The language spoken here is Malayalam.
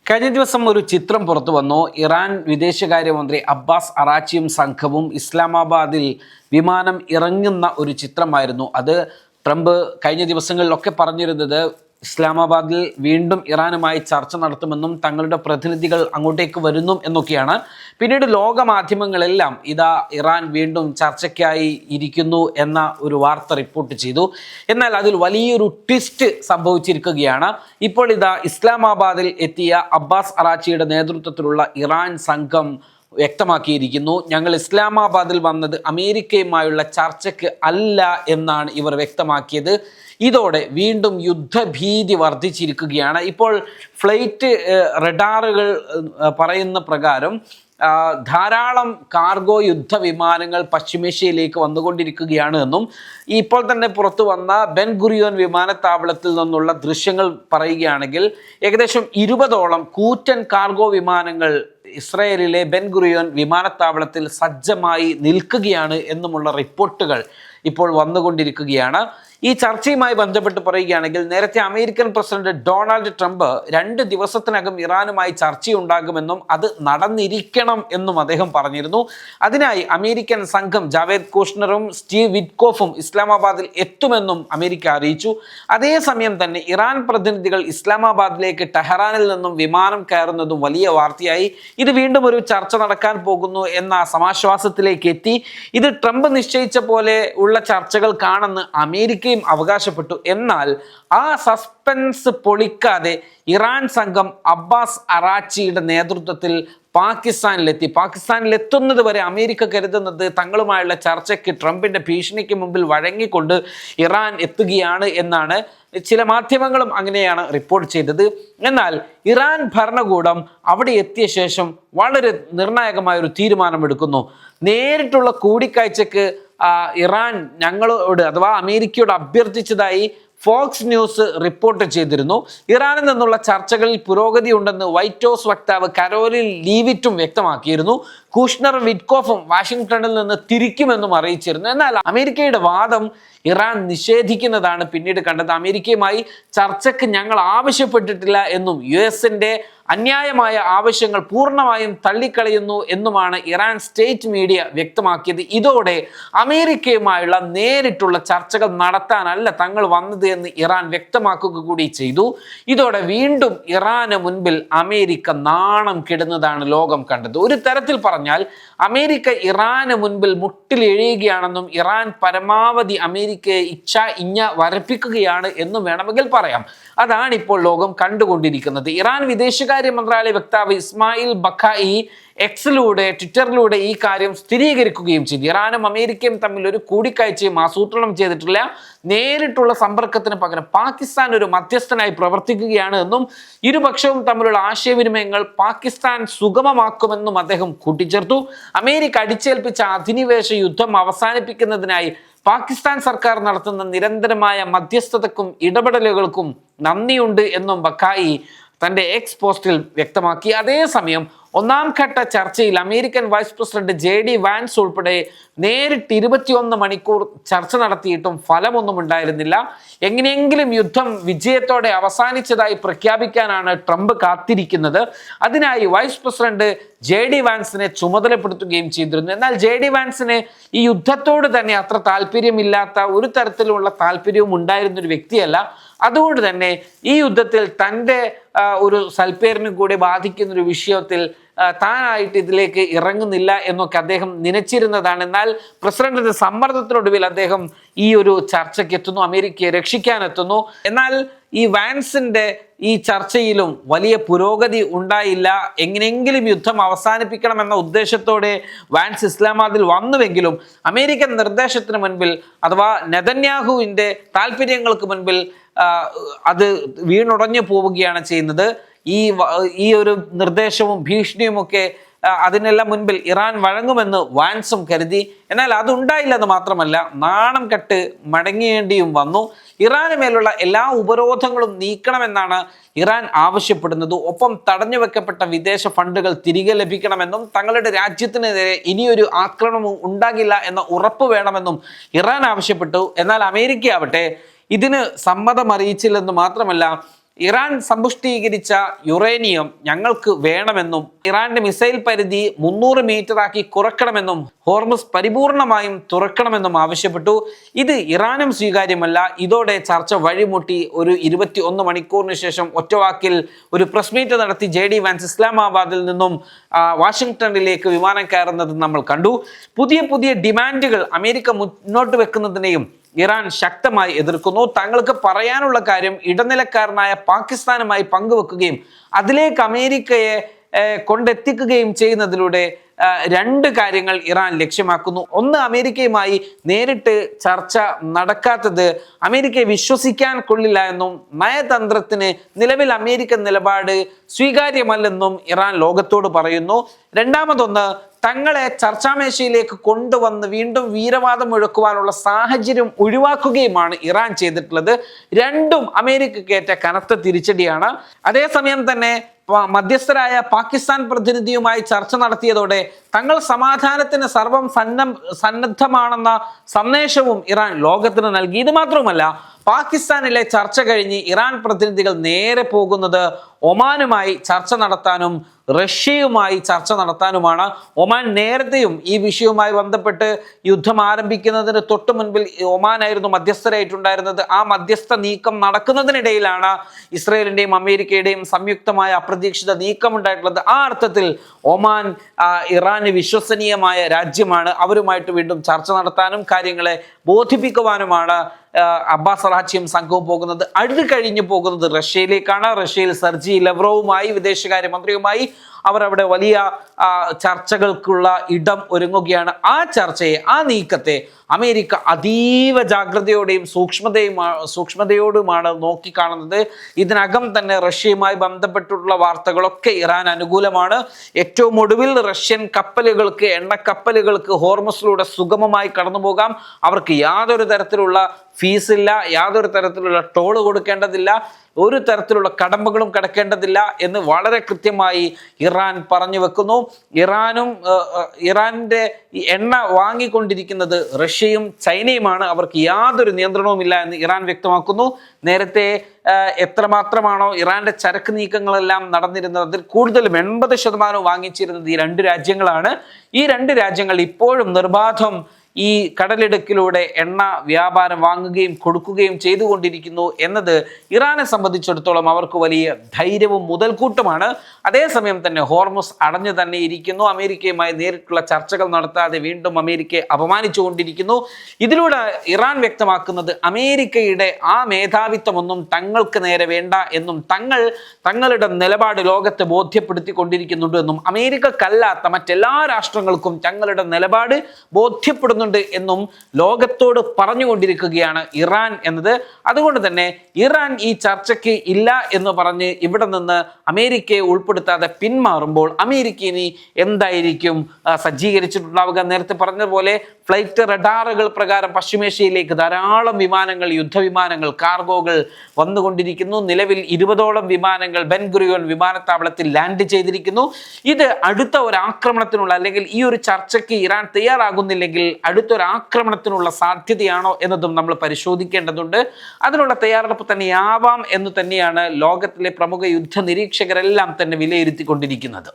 കഴിഞ്ഞ ദിവസം ഒരു ചിത്രം പുറത്തു വന്നു. ഇറാൻ വിദേശകാര്യമന്ത്രി അബ്ബാസ് അറാച്ചിയും സംഘവും ഇസ്ലാമാബാദിൽ വിമാനം ഇറങ്ങുന്ന ഒരു ചിത്രമായിരുന്നു അത്. ട്രംപ് കഴിഞ്ഞ ദിവസങ്ങളിലൊക്കെ പറഞ്ഞിരുന്നത് ഇസ്ലാമാബാദിൽ വീണ്ടും ഇറാനുമായി ചർച്ച നടത്തുമെന്നും തങ്ങളുടെ പ്രതിനിധികൾ അങ്ങോട്ടേക്ക് വരുന്നു എന്നൊക്കെയാണ്. പിന്നീട് ലോക മാധ്യമങ്ങളെല്ലാം ഇതാ ഇറാൻ വീണ്ടും ചർച്ചയ്ക്കായി ഇരിക്കുന്നു എന്ന ഒരു വാർത്ത റിപ്പോർട്ട് ചെയ്തു. എന്നാൽ അതിൽ വലിയൊരു ട്വിസ്റ്റ് സംഭവിച്ചിരിക്കുകയാണ്. ഇപ്പോൾ ഇതാ ഇസ്ലാമാബാദിൽ എത്തിയ അബ്ബാസ് അറാച്ചിയുടെ നേതൃത്വത്തിലുള്ള ഇറാൻ സംഘം വ്യക്തമാക്കിയിരിക്കുന്നു, ഞങ്ങൾ ഇസ്ലാമാബാദിൽ വന്നത് അമേരിക്കയുമായുള്ള ചർച്ചയ്ക്ക് അല്ല എന്നാണ് ഇവർ വ്യക്തമാക്കിയത്. ഇതോടെ വീണ്ടും യുദ്ധഭീതി വർദ്ധിച്ചിരിക്കുകയാണ്. ഇപ്പോൾ ഫ്ലൈറ്റ് റഡാറുകൾ പറയുന്ന പ്രകാരം ധാരാളം കാർഗോ യുദ്ധവിമാനങ്ങൾ പശ്ചിമേഷ്യയിലേക്ക് വന്നുകൊണ്ടിരിക്കുകയാണ് എന്നും ഇപ്പോൾ തന്നെ പുറത്തു വന്ന ബെൻ ഗുറിയോൻ വിമാനത്താവളത്തിൽ നിന്നുള്ള ദൃശ്യങ്ങൾ പറയുകയാണെങ്കിൽ ഏകദേശം 20ഓളം കൂറ്റൻ കാർഗോ വിമാനങ്ങൾ ഇസ്രായേലിലെ ബെൻ ഗുറിയോൻ വിമാനത്താവളത്തിൽ സജ്ജമായി നിൽക്കുകയാണ് എന്നുമുള്ള റിപ്പോർട്ടുകൾ ഇപ്പോൾ വന്നുകൊണ്ടിരിക്കുകയാണ്. ഈ ചർച്ചയുമായി ബന്ധപ്പെട്ട് പറയുകയാണെങ്കിൽ നേരത്തെ അമേരിക്കൻ പ്രസിഡന്റ് ഡൊണാൾഡ് ട്രംപ് 2 ദിവസത്തിനകം ഇറാനുമായി ചർച്ചയുണ്ടാകുമെന്നും അത് നടന്നിരിക്കണം എന്നും അദ്ദേഹം പറഞ്ഞിരുന്നു. അതിനായി അമേരിക്കൻ സംഘം ജാവേദ് കുഷ്ണറും സ്റ്റീവ് വിറ്റ്കോഫും ഇസ്ലാമാബാദിൽ എത്തുമെന്നും അമേരിക്ക അറിയിച്ചു. അതേസമയം തന്നെ ഇറാൻ പ്രതിനിധികൾ ഇസ്ലാമാബാദിലേക്ക് ടെഹ്റാനിൽ നിന്നും വിമാനം കയറുന്നതും വലിയ വാർത്തയായി. ഇത് വീണ്ടും ഒരു ചർച്ച നടക്കാൻ പോകുന്നു എന്ന സമാശ്വാസത്തിലേക്ക് എത്തി. ഇത് ട്രംപ് നിശ്ചയിച്ച പോലെ ഉള്ള ചർച്ചകൾക്കാണെന്ന് അമേരിക്കയും അവകാശപ്പെട്ടു. എന്നാൽ ആ സസ്പെൻസ് പൊളിക്കാതെ ഇറാൻ സംഘം അബ്ബാസ് അറാച്ചിയുടെ നേതൃത്വത്തിൽ പാകിസ്ഥാനിലെത്തുന്നത് വരെ അമേരിക്ക കരുതുന്നത് തങ്ങളുമായുള്ള ചർച്ചയ്ക്ക് ട്രംപിന്റെ ഭീഷണിക്ക് മുമ്പിൽ വഴങ്ങിക്കൊണ്ട് ഇറാൻ എത്തുകയാണ് എന്നാണ്. ചില മാധ്യമങ്ങളും അങ്ങനെയാണ് റിപ്പോർട്ട് ചെയ്തത്. എന്നാൽ ഇറാൻ ഭരണകൂടം അവിടെ എത്തിയ ശേഷം വളരെ നിർണായകമായ ഒരു തീരുമാനമെടുക്കുന്നു. നേരിട്ടുള്ള കൂടിക്കാഴ്ചക്ക് ഇറാൻ ഞങ്ങളോട് അഥവാ അമേരിക്കയോട് അഭ്യർത്ഥിച്ചതായി ഫോക്സ് ന്യൂസ് റിപ്പോർട്ട് ചെയ്തിരുന്നു. ഇറാനിൽ നിന്നുള്ള ചർച്ചകളിൽ പുരോഗതി ഉണ്ടെന്ന് വൈറ്റ് ഹൗസ് വക്താവ് കരോലിൻ ലീവിറ്റും വ്യക്തമാക്കിയിരുന്നു. കുഷ്ണറും വിറ്റ്കോഫും വാഷിംഗ്ടണിൽ നിന്ന് തിരിക്കുമെന്നും അറിയിച്ചിരുന്നു. എന്നാൽ അമേരിക്കയുടെ വാദം ഇറാൻ നിഷേധിക്കുന്നതാണ് പിന്നീട് കണ്ടത്. അമേരിക്കയുമായി ചർച്ചയ്ക്ക് ഞങ്ങൾ ആവശ്യപ്പെട്ടിട്ടില്ല എന്നും US-ന്റെ അന്യായമായ ആവശ്യങ്ങൾ പൂർണ്ണമായും തള്ളിക്കളയുന്നു എന്നുമാണ് ഇറാൻ സ്റ്റേറ്റ് മീഡിയ വ്യക്തമാക്കിയത്. ഇതോടെ അമേരിക്കയുമായുള്ള നേരിട്ടുള്ള ചർച്ചകൾ നടത്താനല്ല തങ്ങൾ വന്നത് എന്ന് ഇറാൻ വ്യക്തമാക്കുക കൂടി ചെയ്തു. ഇതോടെ വീണ്ടും ഇറാന് മുൻപിൽ അമേരിക്ക നാണം കെടുന്നതാണ് ലോകം കണ്ടത്. ഒരു തരത്തിൽ പറഞ്ഞാൽ അമേരിക്ക ഇറാന് മുൻപിൽ മുട്ടിലെഴിയുകയാണെന്നും ഇറാൻ പരമാവധി അമേരിക്കയെ ഇഞ്ഞ വരപ്പിക്കുകയാണ് എന്നും വേണമെങ്കിൽ പറയാം. അതാണ് ഇപ്പോൾ ലോകം കണ്ടുകൊണ്ടിരിക്കുന്നത്. ഇറാൻ വിദേശകാര്യ മന്ത്രാലയ വക്താവ് ഇസ്മായിൽ ബഖായി ട്വിറ്ററിലൂടെ ഈ കാര്യം സ്ഥിരീകരിക്കുകയും ചെയ്തു. ഇറാനും അമേരിക്കയും തമ്മിൽ ഒരു കൂടിക്കാഴ്ചയും ആസൂത്രണം ചെയ്തിട്ടില്ല. നേരിട്ടുള്ള സമ്പർക്കത്തിന് പകരം പാകിസ്ഥാൻ ഒരു മധ്യസ്ഥനായി പ്രവർത്തിക്കുകയാണ് എന്നും ഇരുപക്ഷവും തമ്മിലുള്ള ആശയവിനിമയങ്ങൾ പാകിസ്ഥാൻ സുഗമമാക്കുമെന്നും അദ്ദേഹം കൂട്ടിച്ചേർത്തു. അമേരിക്ക അടിച്ചേൽപ്പിച്ച അധിനിവേശ യുദ്ധം അവസാനിപ്പിക്കുന്നതിനായി പാകിസ്ഥാൻ സർക്കാർ നടത്തുന്ന നിരന്തരമായ മധ്യസ്ഥതക്കും ഇടപെടലുകൾക്കും നന്ദിയുണ്ട് എന്നും ബഖായി തൻ്റെ എക്സ് പോസ്റ്റിൽ വ്യക്തമാക്കി. അതേസമയം 1ാം ഘട്ട ചർച്ചയിൽ American vice president JD Vance ഉൾപ്പെടെ നേരിട്ട് 21 മണിക്കൂർ ചർച്ച നടത്തിയിട്ടും ഫലമൊന്നും ഉണ്ടായിരുന്നില്ല. എങ്ങനെയെങ്കിലും യുദ്ധം വിജയത്തോടെ അവസാനിച്ചതായി പ്രഖ്യാപിക്കാനാണ് ട്രംപ് കാത്തിരിക്കുന്നത്. അതിനായി വൈസ് പ്രസിഡന്റ് JD വാൻസിനെ ചുമതലപ്പെടുത്തുകയും ചെയ്തിരുന്നു. എന്നാൽ JD വാൻസിന് ഈ യുദ്ധത്തോട് തന്നെ അത്ര താല്പര്യമില്ലാത്ത, ഒരു തരത്തിലുള്ള താല്പര്യവും ഉണ്ടായിരുന്ന ഒരു വ്യക്തിയല്ല. അതുകൊണ്ട് തന്നെ ഈ യുദ്ധത്തിൽ തൻ്റെ ഒരു സൽപ്പേരിനും കൂടി ബാധിക്കുന്ന ഒരു വിഷയത്തിൽ താനായിട്ട് ഇതിലേക്ക് ഇറങ്ങുന്നില്ല എന്നൊക്കെ അദ്ദേഹം നനച്ചിരുന്നതാണ്. എന്നാൽ പ്രസിഡന്റിന്റെ സമ്മർദ്ദത്തിനൊടുവിൽ അദ്ദേഹം ഈ ഒരു ചർച്ചയ്ക്ക് എത്തുന്നു, അമേരിക്കയെ രക്ഷിക്കാനെത്തുന്നു. എന്നാൽ ഈ വാൻസിന്റെ ഈ ചർച്ചയിലും വലിയ പുരോഗതി ഉണ്ടായില്ല. എങ്ങനെയെങ്കിലും യുദ്ധം അവസാനിപ്പിക്കണമെന്ന ഉദ്ദേശത്തോടെ വാൻസ് ഇസ്ലാമാബാദിൽ വന്നുവെങ്കിലും അമേരിക്കൻ നിർദ്ദേശത്തിന് മുൻപിൽ അഥവാ നെതന്യാഹുവിൻ്റെ താല്പര്യങ്ങൾക്ക് മുൻപിൽ അത് വീണുടഞ്ഞു പോവുകയാണ് ചെയ്യുന്നത്. ഈ ഒരു നിർദ്ദേശവും ഭീഷണിയുമൊക്കെ അതിനെല്ലാം മുൻപിൽ ഇറാൻ വഴങ്ങുമെന്ന് വാൻസും കരുതി. എന്നാൽ അതുണ്ടായില്ലെന്ന് മാത്രമല്ല, നാണം കെട്ട് മടങ്ങേണ്ടിയും വന്നു. ഇറാന് മേലുള്ള എല്ലാ ഉപരോധങ്ങളും നീക്കണമെന്നാണ് ഇറാൻ ആവശ്യപ്പെടുന്നത്. ഒപ്പം തടഞ്ഞു വെക്കപ്പെട്ട വിദേശ ഫണ്ടുകൾ തിരികെ ലഭിക്കണമെന്നും തങ്ങളുടെ രാജ്യത്തിനെതിരെ ഇനിയൊരു ആക്രമണവും ഉണ്ടാകില്ല എന്ന ഉറപ്പ് വേണമെന്നും ഇറാൻ ആവശ്യപ്പെട്ടു. എന്നാൽ അമേരിക്ക ആവട്ടെ ഇതിന് സമ്മതം അറിയിച്ചില്ലെന്ന് മാത്രമല്ല, ഇറാൻ സമ്പുഷ്ടീകരിച്ച യുറേനിയം ഞങ്ങൾക്ക് വേണമെന്നും ഇറാന്റെ മിസൈൽ പരിധി 300 മീറ്റർ ആക്കി കുറക്കണമെന്നും ഹോർമുസ് പരിപൂർണമായും തുറക്കണമെന്നും ആവശ്യപ്പെട്ടു. ഇത് ഇറാനും സ്വീകാര്യമല്ല. ഇതോടെ ചർച്ച വഴിമുട്ടി. ഒരു 21 മണിക്കൂറിന് ശേഷം ഒറ്റവാക്കിൽ ഒരു പ്രസ് മീറ്റ് നടത്തി JD വാൻസ് ഇസ്ലാമാബാദിൽ നിന്നും വാഷിംഗ്ടണിലേക്ക് വിമാനം കയറുന്നത് നമ്മൾ കണ്ടു. പുതിയ ഡിമാൻഡുകൾ അമേരിക്ക മുന്നോട്ട് വെക്കുന്നതിനെയും ഇറാൻ ശക്തമായി എതിർക്കുന്നു. തങ്ങൾക്ക് പറയാനുള്ള കാര്യം ഇടനിലക്കാരനായ പാകിസ്ഥാനുമായി പങ്കുവെക്കുകയും അതിലേക്ക് അമേരിക്കയെ കൊണ്ടെത്തിക്കുകയും ചെയ്യുന്നതിലൂടെ രണ്ട് കാര്യങ്ങൾ ഇറാൻ ലക്ഷ്യമാക്കുന്നു. ഒന്ന്, അമേരിക്കയുമായി നേരിട്ട് ചർച്ച നടക്കാത്തത് അമേരിക്കയെ വിശ്വസിക്കാൻ കൊള്ളില്ല എന്നും നയതന്ത്രത്തിന് നിലവിൽ അമേരിക്കൻ നിലപാട് സ്വീകാര്യമല്ലെന്നും ഇറാൻ ലോകത്തോട് പറയുന്നു. രണ്ടാമതൊന്ന്, തങ്ങളെ ചർച്ചാമേശയിലേക്ക് കൊണ്ടുവന്ന് വീണ്ടും വീരവാദം മുഴക്കുവാനുള്ള സാഹചര്യം ഒഴിവാക്കുകയുമാണ് ഇറാൻ ചെയ്തിട്ടുള്ളത്. രണ്ടും അമേരിക്കക്കേറ്റ കനത്ത തിരിച്ചടിയാണ്. അതേസമയം തന്നെ മധ്യസ്ഥരായ പാകിസ്ഥാൻ പ്രതിനിധിയുമായി ചർച്ച നടത്തിയതോടെ തങ്ങൾ സമാധാനത്തിന് സർവം സന്നദ്ധമാണെന്ന സന്ദേശവും ഇറാൻ ലോകത്തിന് നൽകി. ഇത് മാത്രവുമല്ല, പാകിസ്ഥാനിലെ ചർച്ച കഴിഞ്ഞ് ഇറാൻ പ്രതിനിധികൾ നേരെ പോകുന്നത് ഒമാനുമായി ചർച്ച നടത്താനും റഷ്യയുമായി ചർച്ച നടത്താനുമാണ്. ഒമാൻ നേരത്തെയും ഈ വിഷയവുമായി ബന്ധപ്പെട്ട് യുദ്ധം ആരംഭിക്കുന്നതിന് തൊട്ടു മുൻപിൽ ഒമാനായിരുന്നു മധ്യസ്ഥരായിട്ടുണ്ടായിരുന്നത്. ആ മധ്യസ്ഥ നീക്കം നടക്കുന്നതിനിടയിലാണ് ഇസ്രയേലിന്റെയും അമേരിക്കയുടെയും സംയുക്തമായ അപ്രതീക്ഷിത നീക്കം ഉണ്ടായിട്ടുള്ളത്. ആ അർത്ഥത്തിൽ ഒമാൻ ഇറാന് വിശ്വസനീയമായ രാജ്യമാണ്. അവരുമായിട്ട് വീണ്ടും ചർച്ച നടത്താനും കാര്യങ്ങളെ ബോധിപ്പിക്കുവാനുമാണ് അബ്ബാസ് അറാച്ചിയും സംഘവും പോകുന്നത്. അത് കഴിഞ്ഞ് പോകുന്നത് റഷ്യയിലേക്കാണ്. റഷ്യയിൽ സെർജി ലവ്റോവുമായി വിദേശകാര്യമന്ത്രിയുമായി അവർ അവിടെ വലിയ ചർച്ചകൾക്കുള്ള ഇടം ഒരുങ്ങുകയാണ്. ആ ചർച്ചയെ, ആ നീക്കത്തെ അമേരിക്ക അതീവ ജാഗ്രതയോടെയും സൂക്ഷ്മതയോടുമാണ് നോക്കിക്കാണുന്നത്. ഇതിനകം തന്നെ റഷ്യയുമായി ബന്ധപ്പെട്ടുള്ള വാർത്തകളൊക്കെ ഇറാൻ അനുകൂലമാണ്. ഏറ്റവും ഒടുവിൽ റഷ്യൻ കപ്പലുകൾക്ക്, എണ്ണക്കപ്പലുകൾക്ക് ഹോർമസിലൂടെ സുഗമമായി കടന്നു പോകാം. അവർക്ക് യാതൊരു തരത്തിലുള്ള ഫീസില്ല, യാതൊരു തരത്തിലുള്ള ടോള് കൊടുക്കേണ്ടതില്ല, ഒരു തരത്തിലുള്ള കടമ്പകളും കടക്കേണ്ടതില്ല എന്ന് വളരെ കൃത്യമായി ഇറാൻ പറഞ്ഞു വെക്കുന്നു. ഇറാന്റെ എണ്ണ വാങ്ങിക്കൊണ്ടിരിക്കുന്നത് റഷ്യയും ചൈനയുമാണ്. അവർക്ക് യാതൊരു നിയന്ത്രണവുമില്ല എന്ന് ഇറാൻ വ്യക്തമാക്കുന്നു. നേരത്തെ എത്രമാത്രമാണോ ഇറാന്റെ ചരക്ക് നീക്കങ്ങളെല്ലാം നടന്നിരുന്നത്, അതിൽ കൂടുതലും 80% വാങ്ങിച്ചിരുന്നത് ഈ രണ്ട് രാജ്യങ്ങളാണ്. ഈ രണ്ട് രാജ്യങ്ങൾ ഇപ്പോഴും നിർബാധം ഈ കടലിടുക്കിലൂടെ എണ്ണ വ്യാപാരം വാങ്ങുകയും കൊടുക്കുകയും ചെയ്തുകൊണ്ടിരിക്കുന്നു എന്നത് ഇറാനെ സംബന്ധിച്ചിടത്തോളം അവർക്ക് വലിയ ധൈര്യവും മുതൽക്കൂട്ടുമാണ്. അതേസമയം തന്നെ ഹോർമുസ് അടഞ്ഞു തന്നെ ഇരിക്കുന്നു. അമേരിക്കയുമായി നേരിട്ടുള്ള ചർച്ചകൾ നടത്താതെ വീണ്ടും അമേരിക്കയെ അപമാനിച്ചുകൊണ്ടിരിക്കുന്നു. ഇതിലൂടെ ഇറാൻ വ്യക്തമാക്കുന്നത് അമേരിക്കയുടെ ആ മേധാവിത്വമൊന്നും തങ്ങൾക്ക് നേരെ വേണ്ട എന്നും തങ്ങളുടെ നിലപാട് ലോകത്തെ ബോധ്യപ്പെടുത്തിക്കൊണ്ടിരിക്കുന്നുണ്ട് എന്നും അമേരിക്കക്കല്ലാത്ത മറ്റെല്ലാ രാഷ്ട്രങ്ങൾക്കും തങ്ങളുടെ നിലപാട് ബോധ്യപ്പെടുന്നു എന്നും ലോകത്തോട് പറഞ്ഞുകൊണ്ടിരിക്കുകയാണ് ഇറാൻ എന്നത്. അതുകൊണ്ട് തന്നെ ഇറാൻ ഈ ചർച്ചയ്ക്ക് ഇല്ല എന്ന് പറഞ്ഞ് ഇവിടെ നിന്ന് അമേരിക്കയെ ഉൾപ്പെടുത്താതെ പിന്മാറുമ്പോൾ അമേരിക്ക ഇനി എന്തായിരിക്കും സജ്ജീകരിച്ചിട്ടുണ്ടാവുക? നേരത്തെ പറഞ്ഞതുപോലെ ഫ്ലൈറ്റ് റഡാറുകൾ പ്രകാരം പശ്ചിമേഷ്യയിലേക്ക് ധാരാളം വിമാനങ്ങൾ, യുദ്ധവിമാനങ്ങൾ, കാർഗോകൾ വന്നുകൊണ്ടിരിക്കുന്നു. നിലവിൽ 20ഓളം വിമാനങ്ങൾ ബെൻ ഗുറിയോൺ വിമാനത്താവളത്തിൽ ലാൻഡ് ചെയ്തിരിക്കുന്നു. ഇത് അടുത്ത ഒരു ആക്രമണത്തിനുള്ള, അല്ലെങ്കിൽ ഈ ഒരു ചർച്ചയ്ക്ക് ഇറാൻ തയ്യാറാകുന്നില്ലെങ്കിൽ അടുത്തൊരാക്രമണത്തിനുള്ള സാധ്യതയാണോ എന്നതും നമ്മൾ പരിശോധിക്കേണ്ടതുണ്ട്. അതിനുള്ള തയ്യാറെടുപ്പ് തന്നെയാവാം എന്ന് തന്നെയാണ് ലോകത്തിലെ പ്രമുഖ യുദ്ധ നിരീക്ഷകരെല്ലാം തന്നെ വിലയിരുത്തിക്കൊണ്ടിരിക്കുന്നത്.